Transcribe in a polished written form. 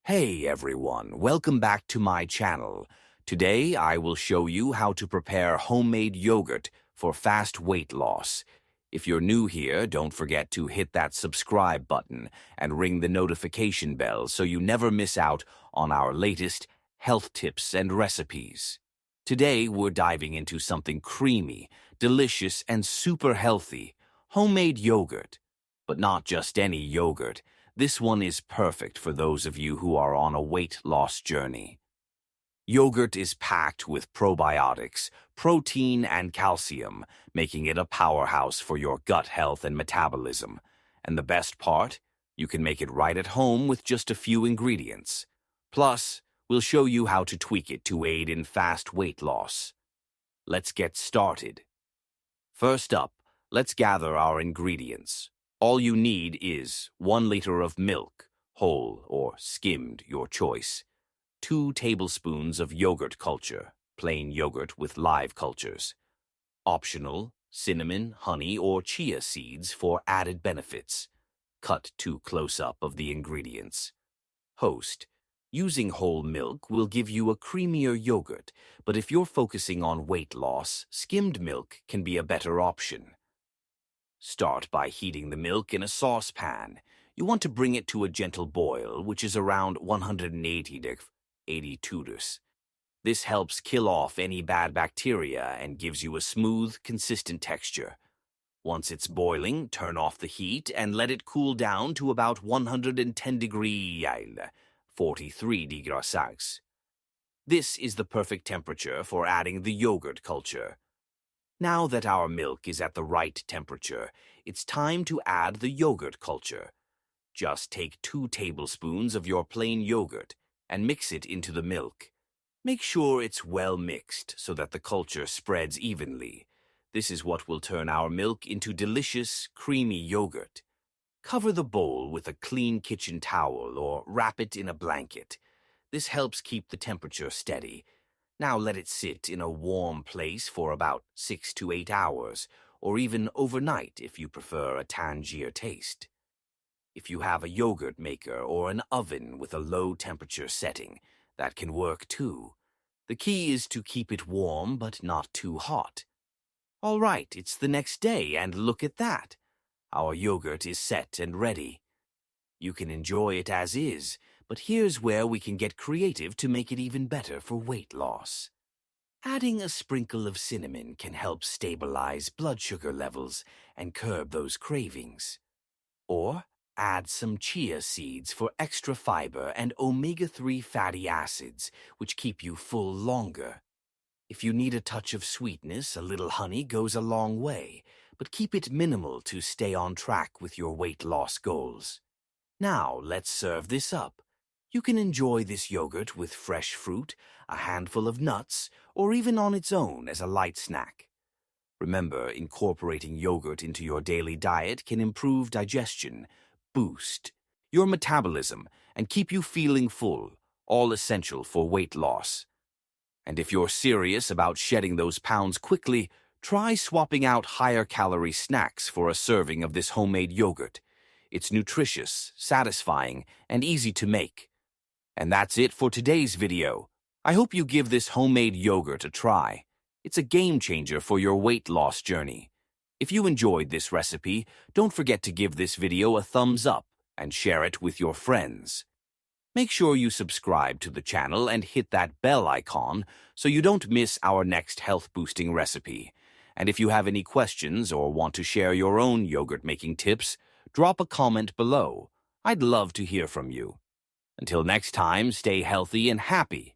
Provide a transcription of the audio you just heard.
Hey everyone, welcome back to my channel. Today I will show you how to prepare homemade yogurt for fast weight loss. If you're new here, don't forget to hit that subscribe button and ring the notification bell so you never miss out on our latest health tips and recipes. Today we're diving into something creamy, delicious, and super healthy, homemade yogurt. But not just any yogurt. This one is perfect for those of you who are on a weight loss journey. Yogurt is packed with probiotics, protein, and calcium, making it a powerhouse for your gut health and metabolism. And the best part? You can make it right at home with just a few ingredients. Plus, we'll show you how to tweak it to aid in fast weight loss. Let's get started. First up, let's gather our ingredients. All you need is 1 liter of milk, whole or skimmed, your choice. 2 tablespoons of yogurt culture, plain yogurt with live cultures. Optional, cinnamon, honey, or chia seeds for added benefits. Cut to close-up of the ingredients. Host. Using whole milk will give you a creamier yogurt, but if you're focusing on weight loss, skimmed milk can be a better option. Start by heating the milk in a saucepan. You want to bring it to a gentle boil, which is around 180 to 82 degrees. This helps kill off any bad bacteria and gives you a smooth, consistent texture. Once it's boiling, turn off the heat and let it cool down to about 110 degrees, 43 degrees Celsius. This is the perfect temperature for adding the yogurt culture. Now that our milk is at the right temperature, it's time to add the yogurt culture. Just take 2 tablespoons of your plain yogurt and mix it into the milk. Make sure it's well mixed so that the culture spreads evenly. This is what will turn our milk into delicious, creamy yogurt. Cover the bowl with a clean kitchen towel or wrap it in a blanket. This helps keep the temperature steady. Now let it sit in a warm place for about 6 to 8 hours, or even overnight if you prefer a tangier taste. If you have a yogurt maker or an oven with a low temperature setting, that can work too. The key is to keep it warm but not too hot. All right, it's the next day and look at that. Our yogurt is set and ready. You can enjoy it as is, but here's where we can get creative to make it even better for weight loss. Adding a sprinkle of cinnamon can help stabilize blood sugar levels and curb those cravings. Or add some chia seeds for extra fiber and omega-3 fatty acids, which keep you full longer. If you need a touch of sweetness, a little honey goes a long way, but keep it minimal to stay on track with your weight loss goals. Now, let's serve this up. You can enjoy this yogurt with fresh fruit, a handful of nuts, or even on its own as a light snack. Remember, incorporating yogurt into your daily diet can improve digestion, boost your metabolism, and keep you feeling full, all essential for weight loss. And if you're serious about shedding those pounds quickly, try swapping out higher-calorie snacks for a serving of this homemade yogurt. It's nutritious, satisfying, and easy to make. And that's it for today's video. I hope you give this homemade yogurt a try. It's a game changer for your weight loss journey. If you enjoyed this recipe, don't forget to give this video a thumbs up and share it with your friends. Make sure you subscribe to the channel and hit that bell icon so you don't miss our next health-boosting recipe. And if you have any questions or want to share your own yogurt-making tips, drop a comment below. I'd love to hear from you. Until next time, stay healthy and happy.